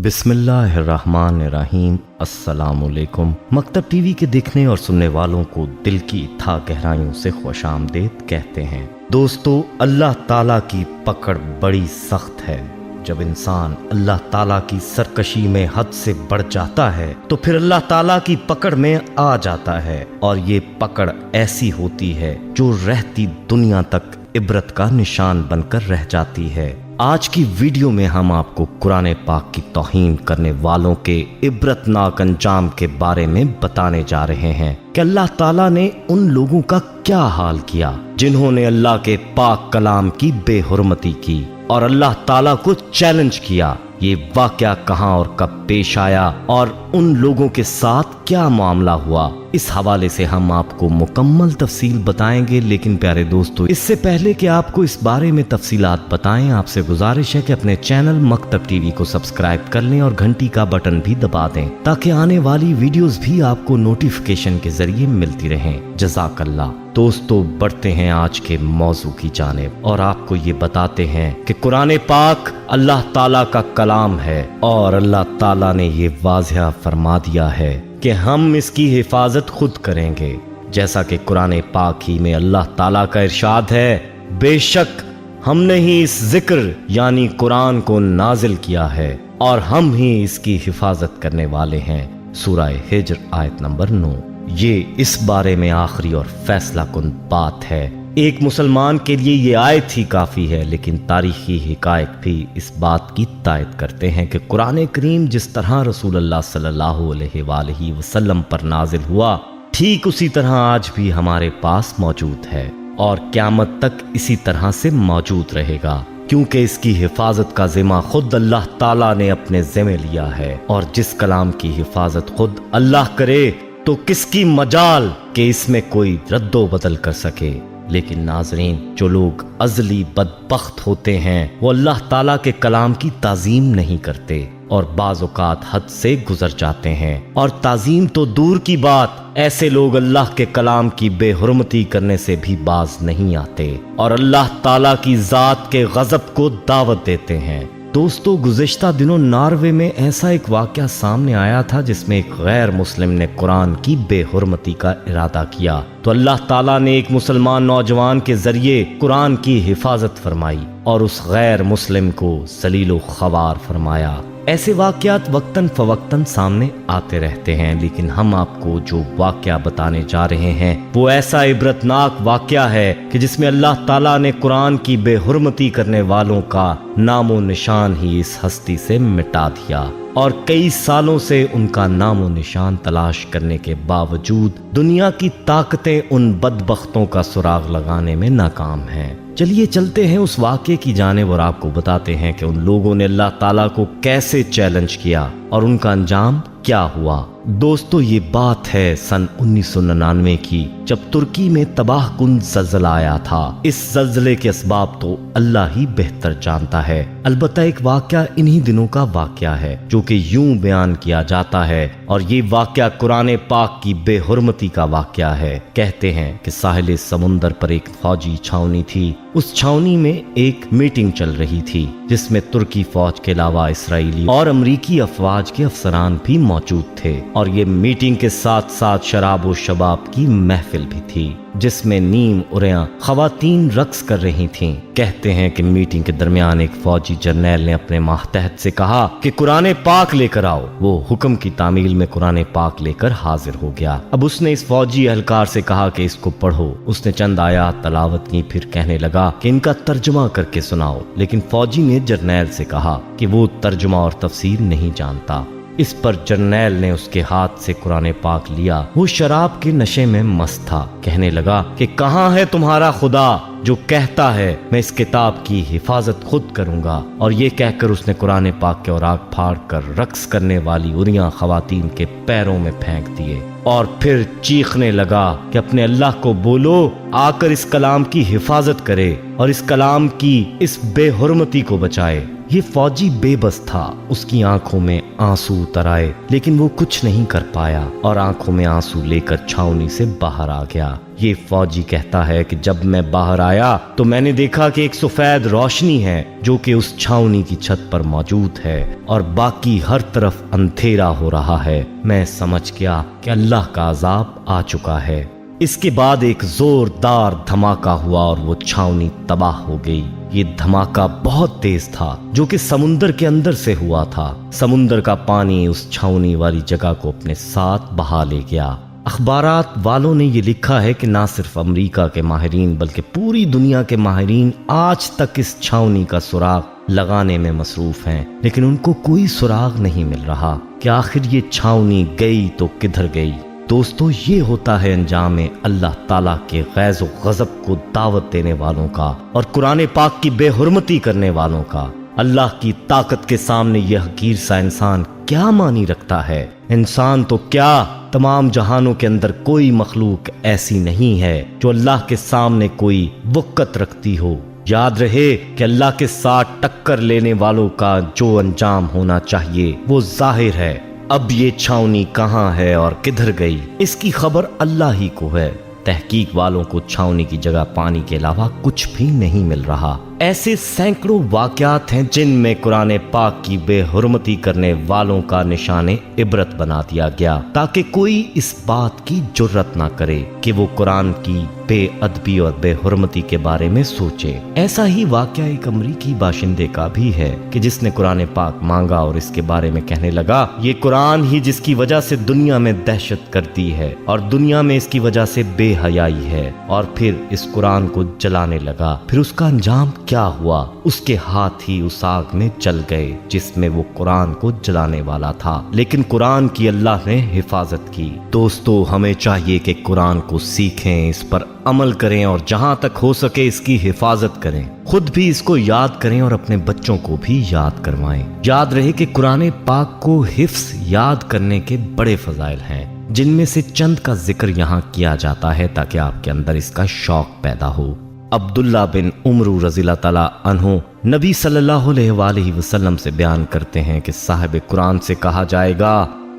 बिस्मिल्लाहिर्रहमानिर्रहीम। अस्सलाम वालेकुम। मकतब टीवी के देखने और सुनने वालों को दिल की था गहराइयों से खुशामदीद कहते हैं। दोस्तों, अल्लाह ताला की पकड़ बड़ी सख्त है। जब इंसान अल्लाह ताला की सरकशी में हद से बढ़ जाता है तो फिर अल्लाह ताला की पकड़ में आ जाता है, और ये पकड़ ऐसी होती है जो रहती दुनिया तक इबरत का निशान बनकर रह जाती है। आज की वीडियो में हम आपको कुरान पाक की तौहीन करने वालों के इबरतनाक अंजाम के बारे में बताने जा रहे हैं कि अल्लाह ताला ने उन लोगों का क्या हाल किया जिन्होंने अल्लाह के पाक कलाम की बेहुरमती की और अल्लाह ताला को चैलेंज किया। ये वाकया कहां और कब पेश आया और उन लोगों के साथ क्या मामला हुआ, इस हवाले से हम आपको मुकम्मल तफसील बताएंगे। लेकिन प्यारे दोस्तों, इससे पहले कि आपको इस बारे में तफसीलात बताएं, आपसे गुजारिश है कि अपने चैनल मकतब टीवी को सब्सक्राइब कर लें और घंटी का बटन भी दबा दें ताकि आने वाली वीडियोस भी आपको नोटिफिकेशन के जरिए मिलती रहें। जज़ाकल्लाह। दोस्तों, बढ़ते हैं आज के मौजू की जानिब और आपको ये बताते हैं कि कुरान पाक अल्लाह ताला का कलाम है और अल्लाह ताला ने ये वाज़िह फरमा दिया है कि हम इसकी हिफाजत खुद करेंगे। जैसा कि कुरान पाक ही में अल्लाह ताला का इरशाद है, बेशक हमने ही इस जिक्र यानी कुरान को नाजिल किया है और हम ही इसकी हिफाजत करने वाले हैं। सूरह हिज्र आयत नंबर 9। ये इस बारे में आखिरी और फैसला कुन बात है। एक मुसलमान के लिए ये आयत ही काफी है, लेकिन तारीखी हिकायत भी इस बात की तायद करते हैं कि कुरान करीम जिस तरह रसूलुल्लाह सल्लल्लाहु अलैहि वसल्लम पर नाजिल हुआ, ठीक उसी तरह आज भी हमारे पास मौजूद है और क़यामत तक इसी तरह से मौजूद रहेगा, क्योंकि इसकी हिफाजत का जिम्मा खुद अल्लाह ताला ने अपने जिम्मे लिया है। और जिस कलाम की हिफाजत खुद अल्लाह करे तो किसकी मजाल कि इसमें कोई रद्दो बदल कर सके। लेकिन नाजरीन, जो लोग अज़ली बदबख्त होते हैं वो अल्लाह ताला के कलाम की ताज़ीम नहीं करते और बाज़ औक़ात हद से गुजर जाते हैं। और ताज़ीम तो दूर की बात, ऐसे लोग अल्लाह के कलाम की बेहुरमती करने से भी बाज नहीं आते और अल्लाह ताला की ज़ात के गज़ब को दावत देते हैं। दोस्तों, गुज़िश्ता दिनों नॉर्वे में ऐसा एक वाक़या सामने आया था जिसमें एक गैर मुस्लिम ने कुरान की बेहुरमती का इरादा किया तो अल्लाह ताला ने एक मुसलमान नौजवान के जरिए कुरान की हिफाजत फरमाई और उस गैर मुस्लिम को ज़लील व ख़वार फरमाया। ऐसे वाक़यात वक्तन फवक्तन सामने आते रहते हैं, लेकिन हम आपको जो वाक़या बताने जा रहे हैं वो ऐसा इबरतनाक वाक़या है कि जिसमें अल्लाह ताला ने कुरान की बेहुरमती करने वालों का नामो निशान ही इस हस्ती से मिटा दिया और कई सालों से उनका नामो निशान तलाश करने के बावजूद दुनिया की ताकतें उन बदबख्तों का सुराग लगाने में नाकाम हैं। चलिए चलते हैं उस वाक़े की जानिब और आपको बताते हैं कि उन लोगों ने अल्लाह ताला को कैसे चैलेंज किया और उनका अंजाम क्या हुआ। दोस्तों, ये बात है सन 1999 की, जब तुर्की में तबाह कुन ज़ल्ज़ला आया था। इस ज़ल्ज़ले के असबाब तो अल्लाह ही बेहतर जानता है। अलबत्ता एक वाक़या इन्हीं दिनों का वाक़या है जो कि यूं बयान किया जाता है और ये वाक़या कुरान पाक की बेहुरमती का वाक़या है। कहते हैं कि साहिल समुंदर पर एक फौजी छावनी थी। उस छावनी में एक मीटिंग चल रही थी जिसमें तुर्की फौज के अलावा इसराइली और अमरीकी अफवाज के अफसरान भी मौजूद थे और ये मीटिंग के साथ साथ शराब व शबाब की महफिल भी थी जिसमें नीम उरियां खवातीन रक्स कर रही थीं। कहते हैं कि मीटिंग के दरमियान एक फौजी जर्नैल ने अपने मातहत से कहा कि कुरान पाक लेकर आओ। वो हुक्म की तामील में कुरान पाक लेकर हाजिर हो गया। अब उसने इस फौजी एहलकार से कहा कि इसको पढ़ो। उसने चंद आयात तलावत की, फिर कहने लगा कि इनका तर्जुमा करके सुनाओ। लेकिन फौजी ने जर्नैल से कहा कि वो तर्जुमा और तफसीर नहीं जानता। इस पर जर्नैल ने उसके हाथ से कुरान पाक लिया। वो शराब के नशे में मस्त था। कहने लगा कि कहाँ है तुम्हारा खुदा जो कहता है मैं इस किताब की हिफाजत खुद करूंगा। और ये कहकर उसने कुरान पाक के औराक फाड़ कर रक्स करने वाली उरियां खवातीन के पैरों में फेंक दिए और फिर चीखने लगा कि अपने अल्लाह को बोलो आकर इस कलाम की हिफाजत करे और इस कलाम की इस बेहुरमती को बचाए। ये फौजी बेबस था, उसकी आंखों में आंसू उतर आए, लेकिन वो कुछ नहीं कर पाया और आंखों में आंसू लेकर छावनी से बाहर आ गया। ये फौजी कहता है कि जब मैं बाहर आया तो मैंने देखा कि एक सफेद रोशनी है जो कि उस छावनी की छत पर मौजूद है और बाकी हर तरफ अंधेरा हो रहा है। मैं समझ गया कि अल्लाह का अजाब आ चुका है। इसके बाद एक जोरदार धमाका हुआ और वो छावनी तबाह हो गई। ये धमाका बहुत तेज था जो कि समुंदर के अंदर से हुआ था। समुंदर का पानी उस छावनी वाली जगह को अपने साथ बहा ले गया। अखबारात वालों ने ये लिखा है कि ना सिर्फ अमेरिका के माहिरीन बल्कि पूरी दुनिया के माहिरीन आज तक इस छावनी का सुराग लगाने में मसरूफ हैं, लेकिन उनको कोई सुराग नहीं मिल रहा कि आखिर ये छावनी गई तो किधर गई। दोस्तों, ये होता है अंजाम अल्लाह ताला के गैज़ व गज़ब को दावत देने वालों का और कुरान पाक की बेहुरमती करने वालों का। अल्लाह की ताकत के सामने यह हकीर सा इंसान क्या मानी रखता है। इंसान तो क्या, तमाम जहानों के अंदर कोई मखलूक ऐसी नहीं है जो अल्लाह के सामने कोई वक़्त रखती हो। याद रहे कि अल्लाह के साथ टक्कर लेने वालों का जो अंजाम होना चाहिए वो जाहिर है। अब ये छावनी कहाँ है और किधर गई, इसकी खबर अल्लाह ही को है। तहकीक वालों को छावनी की जगह पानी के अलावा कुछ भी नहीं मिल रहा। ऐसे सैकड़ों वाकयात हैं जिनमें कुरान पाक की बेहुरमती करने वालों का निशाने इबरत बना दिया गया ताकि कोई इस बात की जुर्रत ना करे कि वो कुरान की बेअदबी और बेहुरमती के बारे में सोचे। ऐसा ही वाकया एक अमरीकी बाशिंदे का भी है कि जिसने कुरान पाक मांगा और इसके बारे में कहने लगा ये कुरान ही जिसकी वजह से दुनिया में दहशत करती है और दुनिया में इसकी वजह से बेहयाई है, और फिर इस कुरान को जलाने लगा। फिर उसका अंजाम क्या हुआ, उसके हाथ ही उस आग में जल गए जिसमें वो कुरान को जलाने वाला था, लेकिन कुरान की अल्लाह ने हिफाजत की। दोस्तों, हमें चाहिए कि कुरान को सीखें, इस पर अमल करें और जहां तक हो सके इसकी हिफाजत करें। खुद भी इसको याद करें और अपने बच्चों को भी याद करवाएं। याद रहे कि कुरान पाक को हिफ्स याद करने के बड़े फजाइल हैं, जिनमें से चंद का जिक्र यहाँ किया जाता है ताकि आपके अंदर इसका शौक पैदा हो। अब्दुल्ला बिन उमरू रज़ियल्लाहु ताला अन्हु नबी सल्लल्लाहु अलैहि वसल्लम से बयान करते हैं कि साहिब कुरान से कहा जाएगा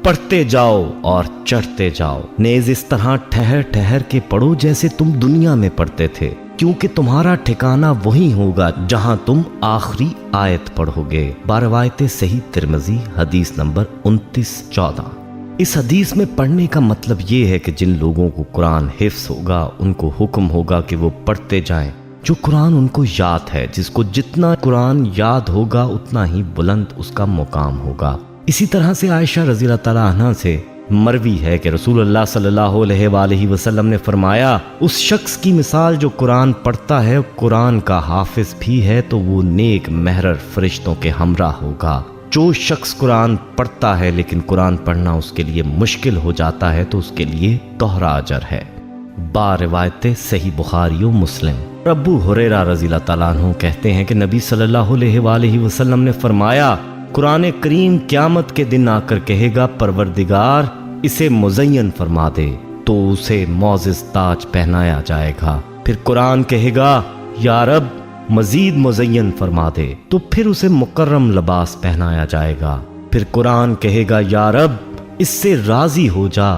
पढ़ते जाओ और चढ़ते जाओ, नेज इस तरह ठहर ठहर के पढ़ो जैसे तुम दुनिया में पढ़ते थे, क्योंकि तुम्हारा ठिकाना वही होगा जहां तुम आखिरी आयत पढ़ोगे। बारवायत सही तिरमिज़ी हदीस नंबर 29-14। इस हदीस में पढ़ने का मतलब ये है कि जिन लोगों को कुरान हिफ्स होगा उनको हुक्म होगा कि वो पढ़ते जाएं जो कुरान उनको याद है। जिसको जितना कुरान याद होगा उतना ही बुलंद उसका मुकाम होगा। इसी तरह से आयशा रज़ियल्लाहु ताला अन्हा से मरवी है कि रसूलुल्लाह सल्लल्लाहु अलैहि वसल्लम ने फरमाया, उस शख्स की मिसाल जो कुरान पढ़ता है, कुरान का हाफिज भी है, तो वो नेक महरर फरिश्तों के हमरा होगा। जो शख्स कुरान पढ़ता है लेकिन कुरान पढ़ना उसके लिए मुश्किल हो जाता है तो उसके लिए दोहरा अजर है। बारिवायत सही बुखारी और मुस्लिम। अबू हुरैरा रज़ियल्लाहु ताला अन्हु कहते हैं कि नबी सल्लल्लाहु अलैहि वसल्लम ने फरमाया, कुरान करीम क़यामत के दिन आकर कहेगा, परवरदिगार इसे मुज़य्यन फरमा दे, तो उसे मौजिज़ ताज पहनाया जाएगा। फिर कुरान कहेगा, या रब मजीद मुज़य्यन फरमा दे, तो फिर उसे मुकर्रम लिबास पहनाया जाएगा। फिर कुरान कहेगा, या रब इससे राजी हो जा,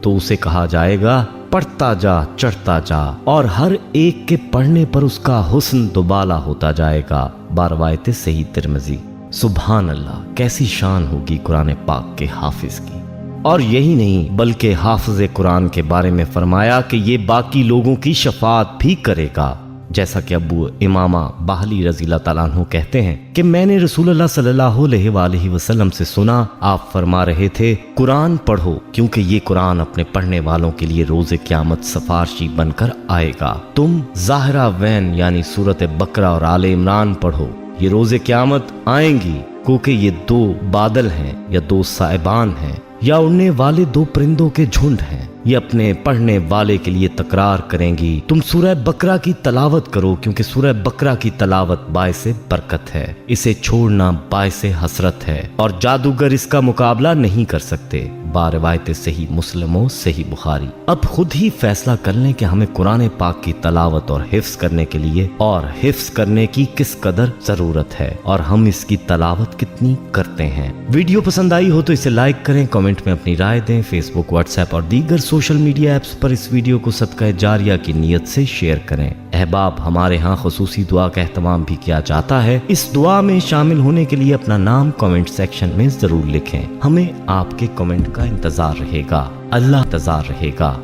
तो उसे कहा जाएगा पढ़ता जा, चढ़ता जा, और हर एक के पढ़ने पर उसका हुस्न दुबाला होता जाएगा। बारवायत सही तिरमिज़ी। सुभान अल्लाह, कैसी शान होगी कुरान पाक के हाफिज की। और यही नहीं बल्कि हाफिज कुरान के बारे में फरमाया कि ये बाकी लोगों की शफाअत भी करेगा। जैसा कि अबू इमामा बाहली रज़ियल्लाहु ताला अन्हु कहते हैं कि मैंने रसूलुल्लाह सल्लल्लाहु अलैहि वसल्लम से सुना, आप फरमा रहे थे, कुरान पढ़ो क्योंकि ये कुरान अपने पढ़ने वालों के लिए रोज़े क़यामत सफारशी बनकर आएगा। तुम ज़ाहिरा वैन यानी सूरत बकरा और आले इमरान पढ़ो, ये रोज़े क़यामत आएंगी, क्योंकि ये दो बादल हैं या दो साइबान हैं या उड़ने वाले दो परिंदों के झुंड हैं। یہ اپنے پڑھنے والے کے لیے تکرار کریں گی۔ تم سورہ بقرہ کی تلاوت کرو کیونکہ سورہ بقرہ کی تلاوت باعث برکت ہے، اسے چھوڑنا باعث حسرت ہے، اور جادوگر اس کا مقابلہ نہیں کر سکتے۔ باروایت صحیح مسلم و صحیح بخاری۔ اب خود ہی فیصلہ کر لیں کہ ہمیں قرآن پاک کی تلاوت اور حفظ کرنے کے لیے اور حفظ کرنے کی کس قدر ضرورت ہے اور ہم اس کی تلاوت کتنی کرتے ہیں۔ ویڈیو پسند آئی ہو تو اسے لائک کریں، کامنٹ میں اپنی رائے دیں، فیس بک، واٹس ایپ اور دیگر سوشل میڈیا ایپس پر اس ویڈیو کو صدقہ جاریہ کی نیت سے شیئر کریں۔ احباب، ہمارے ہاں خصوصی دعا کا اہتمام بھی کیا جاتا ہے، اس دعا میں شامل ہونے کے لیے اپنا نام کامنٹ سیکشن میں ضرور لکھیں، ہمیں آپ کے کامنٹ کا انتظار رہے گا۔ اللہ انتظار رہے گا۔